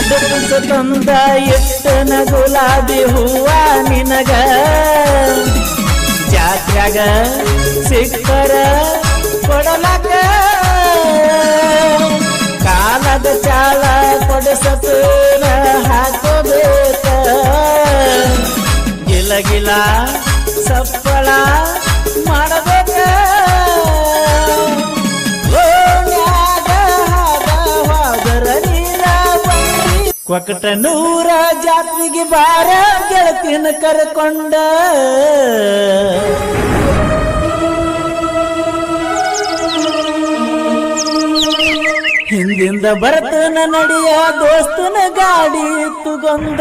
ಅಡಪುಸ ತಂದ ಎಷ್ಟನ ಗುಲಾಬಿ ಹೂವ ನಿನಗ ಜಾತ್ಯಾಗ ಸಿಕ್ಕರ ಕೊಡಲಕ ಕಾಲದ ಚಾಳ ಕೊಡಿಸತನ ಹಾಕೋಬೇಕ ಗಿಲಗಿಲ ಸಪ್ಪಳ ಮಾಡಬೇಕ ಕೊಕಟನೂರ ಜಾತ್ರೆಗೆ ಬಾರ ಗೆಳತಿನ ಕರ್ಕೊಂಡ ಹಿಂದಿಂದ ಬರ್ತನ ನಡಿಯ ದೋಸ್ತನ ಗಾಡಿ ತುಗೊಂಡ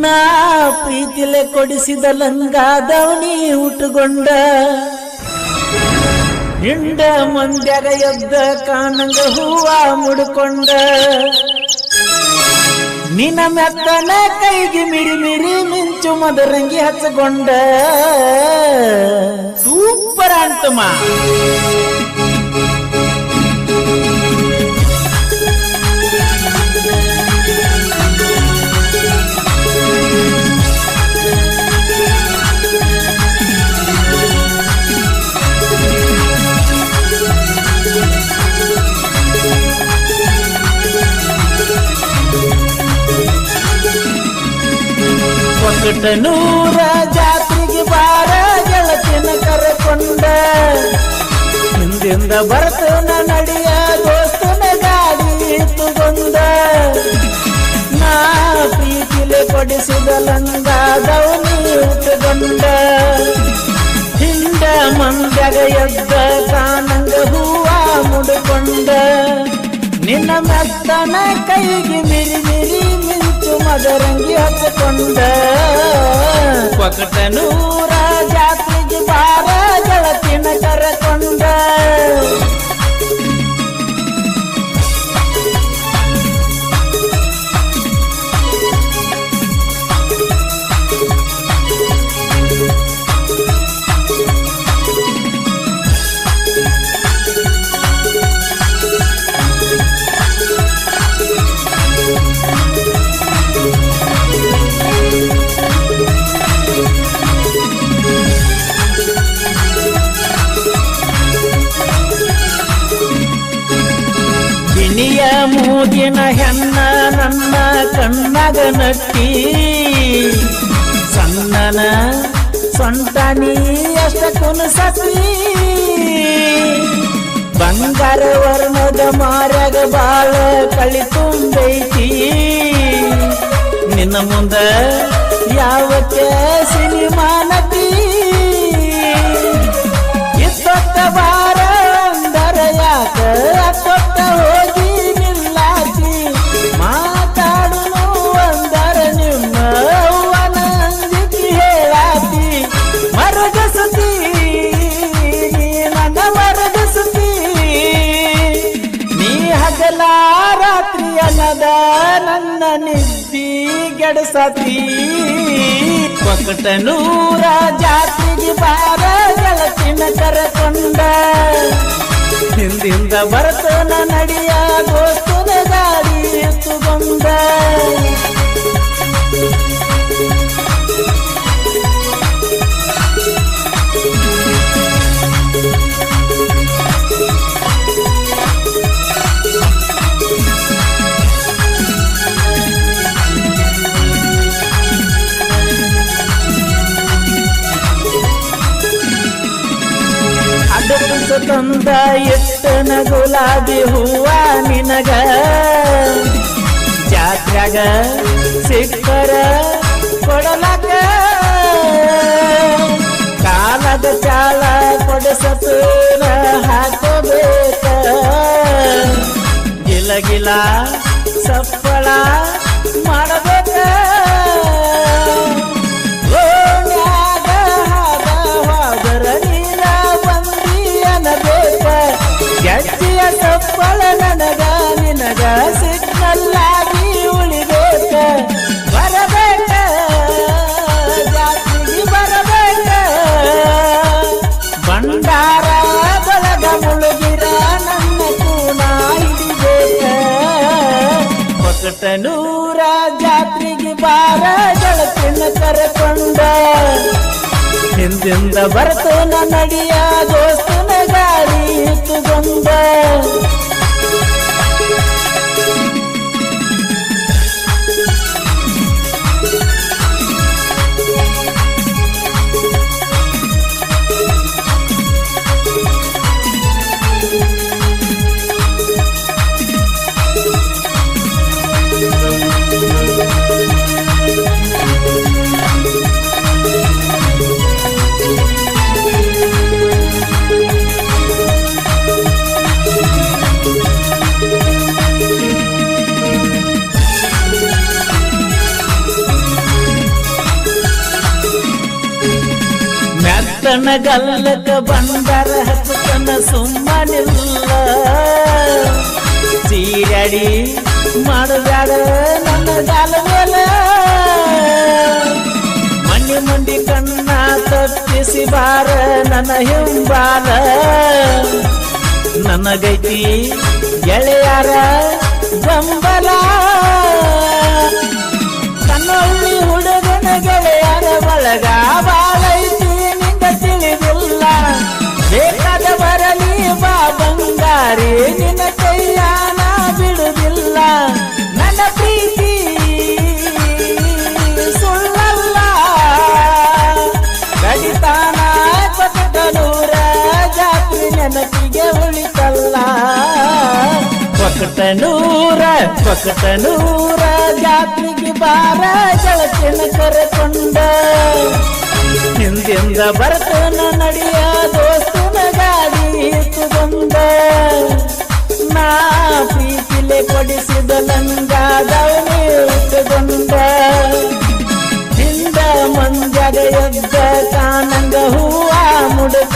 ನಾ ಪ್ರೀತಿಲೆ ಕೊಡಿಸಿದ ಲಂಗಾದವನಿ ಉಟ್ಟುಕೊಂಡ ಹಿಂಡ ಮಂದ್ಯಾಗ ಎದ್ದ ಕಾಣಂಗ ಹೂವ ಮುಡ್ಕೊಂಡ ನಿನ್ನ ಮೆತ್ತನ ಕೈಗೆ ಮಿರಿ ಮಿರಿ ಮಿಂಚು ಮದರಂಗಿ ಹಚ್ಚಕೊಂಡ ಸೂಪರ್ ಅಂತಮ್ಮ ಕೊಕಟನೂರ ಜಾತ್ರೆಗೆ ಬಾರ ಗೆಳತಿನ ಕರ್ಕೊಂಡ ಹಿಂದಿಂದ ಬರ್ತನ ನಡಿಯ ದೋಸ್ತನ ಗಾಡಿ ತುಗೊಂಡ ನಾ ಪ್ರೀತಿಲೆ ಕೊಡಿಸಿದ ಲಂಗಾದವನಿ ಉಟ್ಟುಕೊಂಡ ಹಿಂಡ ಮಂದ್ಯಾಗ ಎದ್ದ ಕಾಣಂಗ ಹೂವ ಮುಡ್ಕೊಂಡ ನಿನ್ನ ಮೆತ್ತನ ಕೈಗೆ ಮಿರಿ ಮಿರಿ ಮಿಂಚು ಮದರಂಗಿ ಹಚ್ಚಿಕೊಂಡ ಕೊಕಟನೂರ ಜಾತ್ರೆಗೆ ಬಾರ ಗೆಳತಿನ ಕರ್ಕೊಂಡ ಬಿನಿಯ ಮೂಗಿನ ಹೆಣ್ಣ ನನ್ನ ಕಣ್ಣಾಗ ನಟ್ಟಿ ಸಣ್ಣನ ಸೊಂಟನಿ ಅಷ್ಟ ಕುಣಸತಿ ಬಂಗಾರ ವರ್ಣದ ಮಾರ್ಯಾಗ ಬಾಳ ಕಳಿ ತುಂಬೈತಿ ನಿನ್ನ ಮುಂದ ಯಾವಕ್ಕೆ ಸಿನಿಮಾನತಿ ಇತ್ತೊತ್ತ ಬಾರ ಅಂದರ ಯಾಕ ಅತ್ತೊತ್ತ ಹೋಗಿ ನಿಲ್ಲಾತಿ ಮಾತಾಡುನು ಅಂದರ ನಿಮ್ಮ ಅವ್ವನ ಅಂಜಿಕೆ ಹೇಳಾತಿ ಮರಗಸತಿ ನೀ ನನ್ನ ಮರಗಸತಿ ನೀ ಹಗಲ ರಾತ್ರಿ ಅನ್ನದ ನನ್ನ ನಿದ್ದಿ ಗೆಡಸತಿ ಕೊಕಟನೂರ ಜಾತ್ರೆಗೆ ಬಾರ ಗೆಳತಿನ ಕರ್ಕೊಂಡ ಹಿಂದಿಂದ ಬರ್ತನ ನಡಿಯ ದೋಸ್ತನ ಗಾಡಿ ತುಗೊಂಡ ಅಡಪುಸ ತಂದ ಎಷ್ಟನ ಗುಲಾಬಿ ಹೂವ ನಿನಗ ಜಾತ್ಯಾಗ ಸಿಕ್ಕರ ಕೊಡಲಕ ಕಾಲದ ಚಾಳ ಕೊಡಿಸತನ ಹಾಕೋಬೇಕ ಗಿಲಗಿಲ ಸಪ್ಪಳ ಮಾಡಬೇಕ ಗೆಜ್ಜೆಯ ಸಪ್ಪಳ ನನಗ ನಿನಗ ಸಿಗ್ನಲ್ಲಾಗಿ ಉಳಿಬೇಕ ಬರಬೇಕ ಜಾತ್ರೆಗೆ ಬರಬೇಕ ಭಂಡಾರದ ಒಕ್ಕಟನೂರ ಜಾತ್ರೆಗೆ ಬಾರ ಗೆಳತಿನ ಕರೆಕೊಂಡ ಹಿಂದಿಂದ ಬರ್ತು ನಡಿಯ ದೋಸ್ತನ ಗಾಡಿ ತಗೊಂಡ ಮೆತ್ತನ ಗಲ್ಲಕ ಬಂದರ ಹತ್ತನ ಸುಮ್ಮನಿಲ್ಲ ಚೀರಡಿ ಮಾಡಬೇಡ ನನ್ನ ಗಾಲ ಮೇಲೆ ಮಣ್ಣಿ ಮಂಡಿ ಕಣ್ಣ ತಪ್ಪಿಸಿ ಬಾರ ನನ್ನ ಹಿಂಬಾಲ ನನಗೈತಿ ಗೆಳೆಯರ ಬೆಂಬಲ ಕನ್ನೊಳ್ಳಿ ಹುಡುಗನ ಗೆಳೆಯರ ಬಳಗ ಬಾಳೈತಿ ನಿಂಗ ತಿಳಿದಿಲ್ಲ ಬೇಕಾದ ಬರಲಿ ಬಾ ಬಂಗಾರಿ ನಿನ್ನ ಕೈಯಾನ ಬಿಡುವುದಿಲ್ಲ ನನ್ನ ಪ್ರೀತಿ ಸುಳ್ಳಲ್ಲ ಕಡಿತಾನ ಒಕ್ಕಟನೂರ ಜಾತ್ರೆ ನೆನಪಿಗೆ ಉಳಿತಲ್ಲ ಒಕ್ಕಟನೂರ ಜಾತ್ರೆಗೆ ಬಾರ ಗೆಳತಿನ ಕರೆಕೊಂಡ ಹಿಂದಿಂದ ಬರ್ತನ ನಡಿಯ ದೋಸ್ತನ ಗಾಡಿ ತಗೊಂಡ ನಾ ಪ್ರೀತಿಲೆ ಕೊಡಿಸಿದ ಲಂಗಾದವನೇ ತಗೊಂಡ ಹಿಂದ ಮಂಜಗ ಎದ್ದ ಕಾನಂಗ ಹೂವ ಮುಡುಕ